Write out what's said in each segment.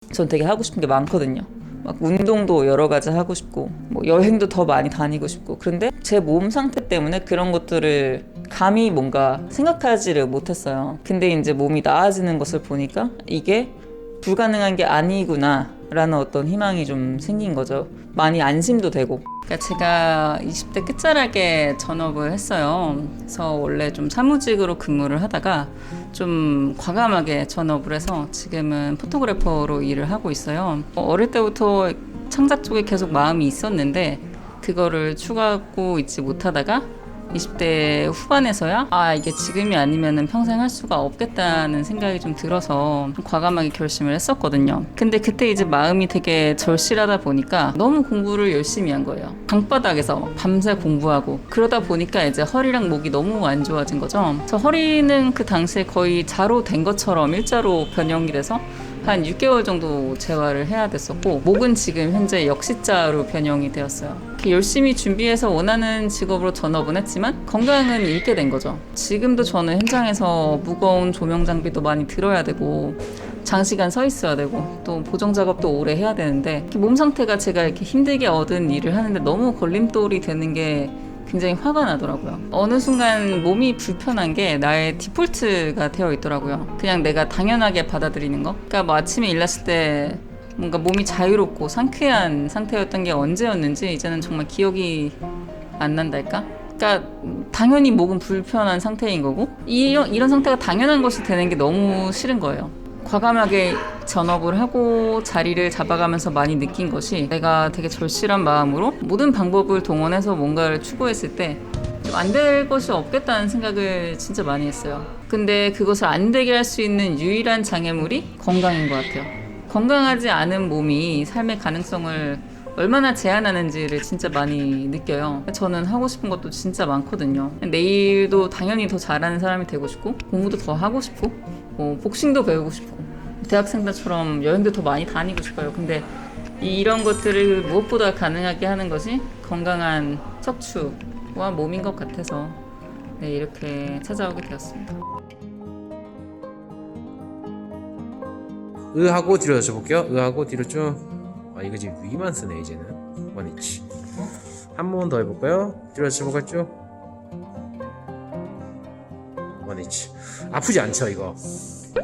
전 되게 하고 싶은 게 많거든요. 막 운동도 여러 가지 하고 싶고 뭐 여행도 더 많이 다니고 싶고, 그런데 제 몸 상태 때문에 그런 것들을 감히 뭔가 생각하지를 못했어요. 근데 이제 몸이 나아지는 것을 보니까 이게 불가능한 게 아니구나 라는 어떤 희망이 좀 생긴 거죠. 많이 안심도 되고. 그러니까 제가 20대 끝자락에 전업을 했어요. 그래서 원래 좀 사무직으로 근무를 하다가 좀 과감하게 전업을 해서 지금은 포토그래퍼로 일을 하고 있어요. 어릴 때부터 창작 쪽에 계속 마음이 있었는데 그거를 추구하고 있지 못하다가 20대 후반에서야 이게 지금이 아니면은 평생 할 수가 없겠다는 생각이 좀 들어서 좀 과감하게 결심을 했었거든요. 근데 그때 이제 마음이 되게 절실하다 보니까 너무 공부를 열심히 한 거예요. 방바닥에서 밤새 공부하고 그러다 보니까 이제 허리랑 목이 너무 안 좋아진 거죠. 저 허리는 그 당시에 거의 자로 된 것처럼 일자로 변형이 돼서 한 6개월 정도 재활을 해야 됐었고, 목은 지금 현재 역시자로 변형이 되었어요. 이렇게 열심히 준비해서 원하는 직업으로 전업은 했지만 건강은 잃게 된 거죠. 지금도 저는 현장에서 무거운 조명 장비도 많이 들어야 되고 장시간 서 있어야 되고 또 보정 작업도 오래 해야 되는데, 몸 상태가 제가 이렇게 힘들게 얻은 일을 하는데 너무 걸림돌이 되는 게 굉장히 화가 나더라고요. 어느 순간 몸이 불편한 게 나의 디폴트가 되어 있더라고요. 그냥 내가 당연하게 받아들이는 거. 그러니까 뭐 아침에 일어났을 때 뭔가 몸이 자유롭고 상쾌한 상태였던 게 언제였는지 이제는 정말 기억이 안 난달까? 그러니까 당연히 목은 불편한 상태인 거고 이런 상태가 당연한 것이 되는 게 너무 싫은 거예요. 과감하게 전업을 하고 자리를 잡아가면서 많이 느낀 것이, 내가 되게 절실한 마음으로 모든 방법을 동원해서 뭔가를 추구했을 때 좀 안 될 것이 없겠다는 생각을 진짜 많이 했어요. 근데 그것을 안 되게 할 수 있는 유일한 장애물이 건강인 것 같아요. 건강하지 않은 몸이 삶의 가능성을 얼마나 제한하는지를 진짜 많이 느껴요. 저는 하고 싶은 것도 진짜 많거든요. 내일도 당연히 더 잘하는 사람이 되고 싶고, 공부도 더 하고 싶고, 복싱도 배우고 싶고, 대학생들처럼 여행도 더 많이 다니고 싶어요. 근데 이런 것들을 무엇보다 가능하게 하는 것이 건강한 척추와 몸인 것 같아서 이렇게 찾아오게 되었습니다. 으하고 뒤로 젖혀볼게요. 으하고 뒤로 쭉. 이거 지금 위만 쓰네 이제는. 원위치. 한 번 더 해볼까요? 뒤로 젖혀볼까요? 쭉. 원위치. 아프지 않죠 이거?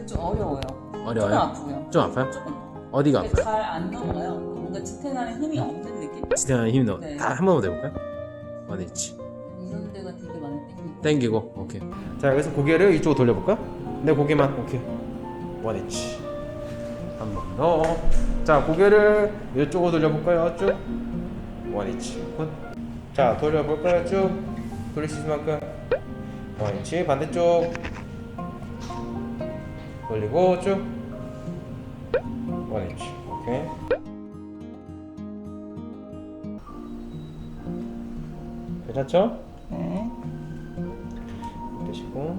좀 어려워요. 어려워요? 좀 아프고요. 좀 아파요? 조금. 어디가 아파요? 잘 안 넘어요. 뭔가 지탱하는 힘이 없는 느낌? 지탱하는 힘이 넣어. 네. 한 번 더 해볼까요? 원위치. 이런 데가 되게 많이 땡기고. 땡기고. 오케이. 자 여기서 고개를 이쪽으로 돌려볼까? 내 고개만. 오케이. 원위치. 한 번 더. 자 고개를 이쪽으로 돌려볼까요? 쭉. 원위치. 굿. 자 돌려볼까요? 쭉. 돌릴 수 있을 만큼. 원위치. 반대쪽. 돌리고 쭉. 원위치. 오케이. 괜찮죠? 네. 되시고.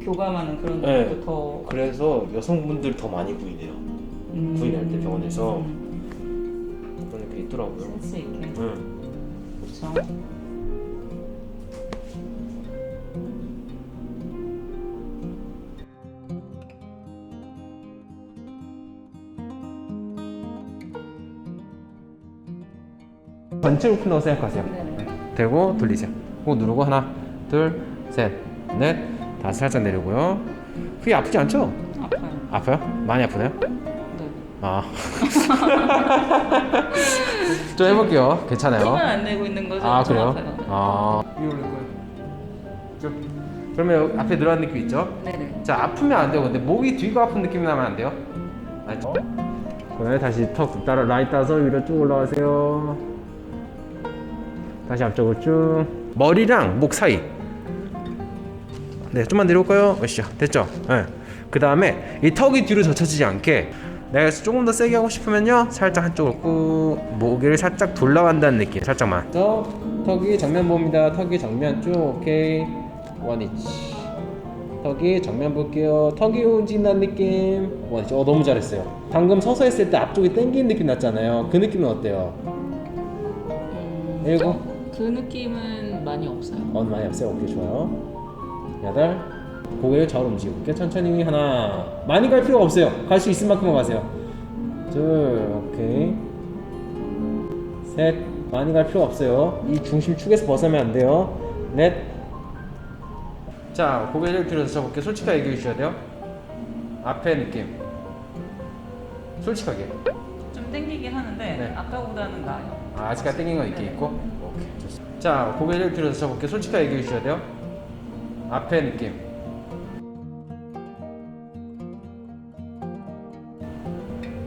교감하는 그런 네. 것도 더. 그래서 여성분들 더 많이 부인해요. 부인할 때 병원에서 그런 게 있더라고요. 센스 있게. 응. 그렇죠. 전체 오픈라고 생각하세요. 네네. 대고 돌리세요. 꼭 누르고 하나, 둘, 셋, 넷, 다섯 살짝 내리고요. 그게 아프지 않죠? 아파요. 아파요? 많이 아프나요? 네. 아. 좀 해볼게요. 괜찮아요. 힘을 안 내고 있는 거죠. 아 좀 그래요? 아파요. 아. 위로 올릴 거예요. 쭉. 그러면 여기 앞에 늘어난 느낌 있죠? 네네. 자 아프면 안 돼요. 근데 목이 뒤가 아픈 느낌이 나면 안 돼요. 알죠? 그다음에 다시 턱 따라 라인 따서 위로 쭉 올라가세요. 다시 앞쪽으로 쭉. 머리랑 목 사이. 네, 좀만 내려올까요? 으쌰, 됐죠? 네. 그 다음에 이 턱이 뒤로 젖혀지지 않게 내가 조금 더 세게 하고 싶으면요, 살짝 한쪽으로 꾹 목을 살짝 돌아간다는 느낌, 살짝만. 턱이 정면 봅니다. 턱이 정면 쭉. 오케이. 원위치. 턱이 정면 볼게요. 턱이 움직인다는 느낌. 원위치. 너무 잘했어요. 방금 서서 했을 때 앞쪽이 당기는 느낌 났잖아요. 그 느낌은 어때요? 일곱. 그 느낌은 많이 없어요. 많이 없어요. 오케이, 좋아요. 8. 고개를 좌우로 움직여볼게요. 천천히. 하나. 많이 갈 필요가 없어요. 갈 수 있을 만큼만 가세요. 둘. 오케이. 셋. 많이 갈 필요가 없어요. 이 중심축에서 벗어나면 안 돼요. 넷. 자, 고개를 들어서 볼게요. 솔직하게 얘기해 주셔야 돼요. 앞에 느낌. 솔직하게. 좀 땡기긴 하는데 네. 아까보다는 나아요. 아직까지 땡긴 건 있게 있고. 오케이, 좋습니다. 자, 고개를 들어서 볼게요. 솔직하게 얘기해 주셔야 돼요. 앞에 느낌.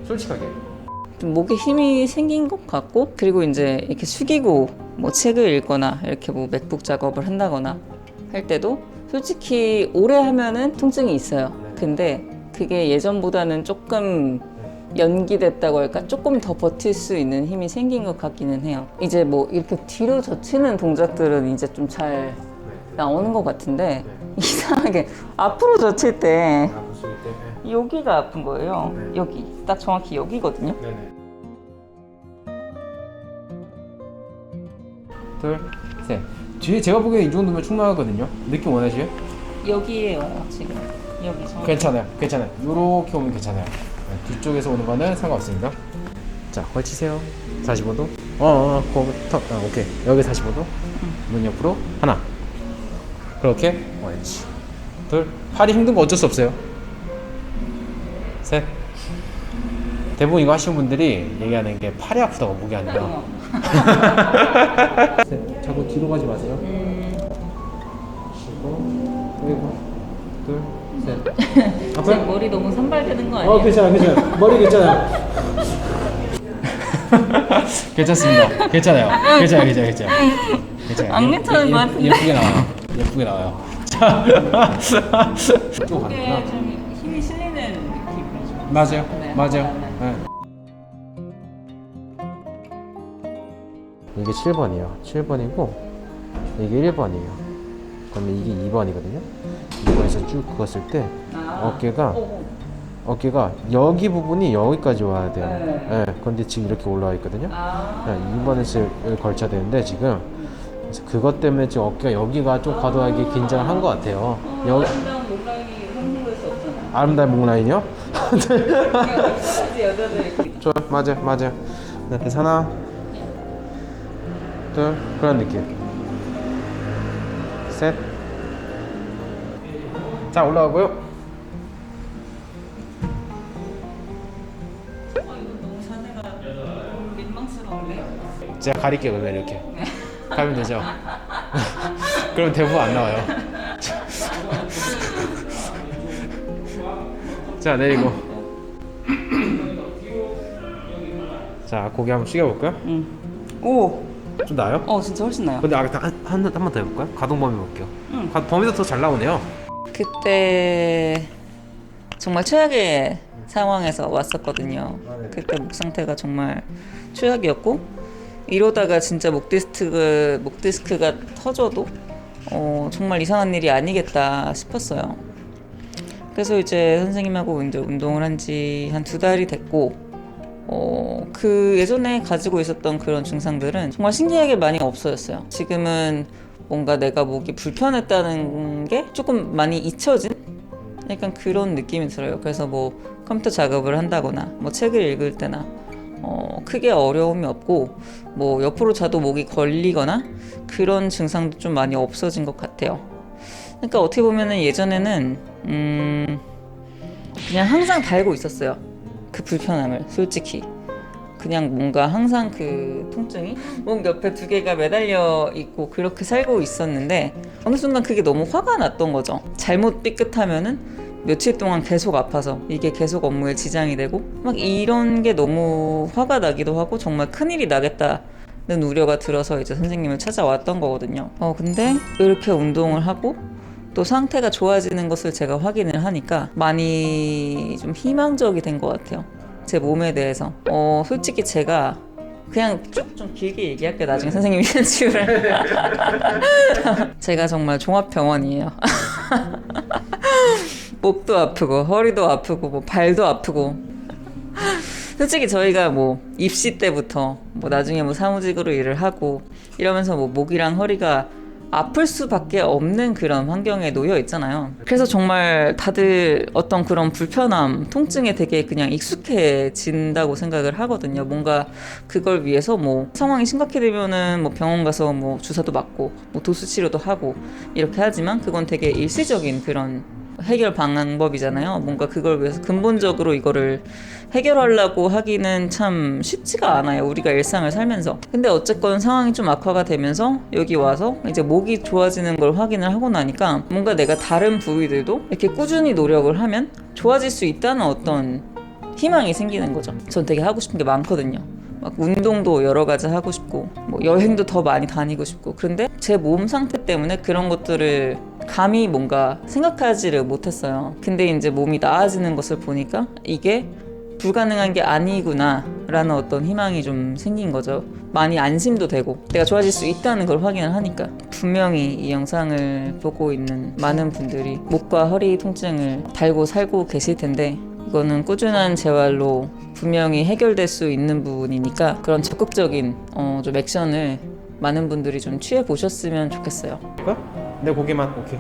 솔직하게. 좀 목에 힘이 생긴 것 같고, 그리고 이제 이렇게 숙이고 뭐 책을 읽거나 이렇게 뭐 맥북 작업을 한다거나 할 때도 솔직히 오래 하면은 통증이 있어요. 근데 그게 예전보다는 조금 연기됐다고 할까? 조금 더 버틸 수 있는 힘이 생긴 것 같기는 해요. 이제 뭐 이렇게 뒤로 젖히는 동작들은 이제 좀 잘 나오는 것 같은데 이상하게 앞으로 젖힐 때 여기가 아픈 거예요. 여기 딱 정확히 여기거든요. 네네. 둘, 셋. 뒤에 제가 보기엔 이 정도면 충분하거든요. 느낌 원하시요? 여기에요 지금. 여기 정확히. 괜찮아요. 괜찮아요. 요렇게 오면 괜찮아요. 네, 뒤쪽에서 오는 거는 상관없습니다. 자, 걸치세요. 45도. 오케이. 여기 45도. 문 옆으로. 하나. 그렇게. 옳지. 둘. 팔이 힘든 거 어쩔 수 없어요. 셋. 대부분 이거 하시는 분들이 얘기하는 게 팔이 아프다고 목이 아니라. 셋. 자꾸 뒤로 가지 마세요. 쉬고. 그리고 둘, 셋. 제 머리 너무 산발되는 거 아니에요? 괜찮아. 머리 괜찮아요. 괜찮습니다. 괜찮아요. 괜찮아요. 안 괜찮은 것 같은데? 예쁘게 나와요. 자, 또 목에 가는구나. 좀 힘이 실리는 느낌이죠. 맞아요. 네, 맞아요. 네. 네. 이게 7번이에요. 7번이고 이게 1번이에요. 그러면 이게 2번이거든요. 2번에서 쭉 그었을 때 어깨가 여기 부분이 여기까지 와야 돼요. 네. 근데 지금 이렇게 올라와 있거든요. 2번에서 걸쳐야 되는데 지금 그래서 그것 때문에 지금 어깨가 여기가 좀 과도하게 긴장을 한 것 같아요. 아름다운 목라인이 흔들릴 수 없잖아요. 아름다운 목 라인이요? 여기까지 여자들 좋아, 맞아요. 네, 그래서 하나, 둘, 그런 느낌. 셋. 자, 올라가고요. 이거 너무 자세가 너무 민망스러운데? 제가 가릴게요, 그러면 이렇게. 가면 되죠? 그럼 대부분 안 나와요. 자, 내리고. 자, 고개 한번 숙여볼까요? 오! 좀 나아요? 진짜 훨씬 나요. 근데 한 번 더 해볼까요? 가동 범위 볼게요. 범위도 더 잘 나오네요. 그때 정말 최악의 상황에서 왔었거든요. 그때 목 상태가 정말 최악이었고 이러다가 진짜 목 디스크가 터져도 정말 이상한 일이 아니겠다 싶었어요. 그래서 이제 선생님하고 이제 운동을 한 지 한 2달이 됐고 그 예전에 가지고 있었던 그런 증상들은 정말 신기하게 많이 없어졌어요. 지금은 뭔가 내가 목이 불편했다는 게 조금 많이 잊혀진 약간 그런 느낌이 들어요. 그래서 뭐 컴퓨터 작업을 한다거나 뭐 책을 읽을 때나 크게 어려움이 없고 뭐 옆으로 자도 목이 걸리거나 그런 증상도 좀 많이 없어진 것 같아요. 그러니까 어떻게 보면은 예전에는 그냥 항상 달고 있었어요. 그 불편함을 솔직히 그냥 뭔가 항상 그 통증이 목 옆에 2개가 매달려 있고 그렇게 살고 있었는데 어느 순간 그게 너무 화가 났던 거죠. 잘못 삐끗하면은 며칠 동안 계속 아파서 이게 계속 업무에 지장이 되고 막 이런 게 너무 화가 나기도 하고 정말 큰일이 나겠다는 우려가 들어서 이제 선생님을 찾아왔던 거거든요. 근데 이렇게 운동을 하고 또 상태가 좋아지는 것을 제가 확인을 하니까 많이 좀 희망적이 된 것 같아요. 제 몸에 대해서. 솔직히 제가 그냥 쭉 좀 길게 얘기할게요. 나중에 선생님이 편집을. 제가 정말 종합병원이에요. 목도 아프고 허리도 아프고 뭐 발도 아프고. 솔직히 저희가 뭐 입시 때부터 뭐 나중에 뭐 사무직으로 일을 하고 이러면서 뭐 목이랑 허리가 아플 수밖에 없는 그런 환경에 놓여 있잖아요. 그래서 정말 다들 어떤 그런 불편함, 통증에 되게 그냥 익숙해진다고 생각을 하거든요. 뭔가 그걸 위해서 뭐 상황이 심각해지면은 뭐 병원 가서 뭐 주사도 맞고 뭐 도수 치료도 하고 이렇게 하지만 그건 되게 일시적인 그런 해결 방법이잖아요. 뭔가 그걸 위해서 근본적으로 이거를 해결하려고 하기는 참 쉽지가 않아요. 우리가 일상을 살면서. 근데 어쨌건 상황이 좀 악화가 되면서 여기 와서 이제 목이 좋아지는 걸 확인을 하고 나니까 뭔가 내가 다른 부위들도 이렇게 꾸준히 노력을 하면 좋아질 수 있다는 어떤 희망이 생기는 거죠. 전 되게 하고 싶은 게 많거든요. 막 운동도 여러 가지 하고 싶고 뭐 여행도 더 많이 다니고 싶고 그런데 제 몸 상태 때문에 그런 것들을 감히 뭔가 생각하지를 못했어요. 근데 이제 몸이 나아지는 것을 보니까 이게 불가능한 게 아니구나 라는 어떤 희망이 좀 생긴 거죠. 많이 안심도 되고 내가 좋아질 수 있다는 걸 확인을 하니까. 분명히 이 영상을 보고 있는 많은 분들이 목과 허리 통증을 달고 살고 계실 텐데 이거는 꾸준한 재활로 분명히 해결될 수 있는 부분이니까 그런 적극적인 좀 액션을 많은 분들이 좀 취해 보셨으면 좋겠어요. 내 고개만 오케이.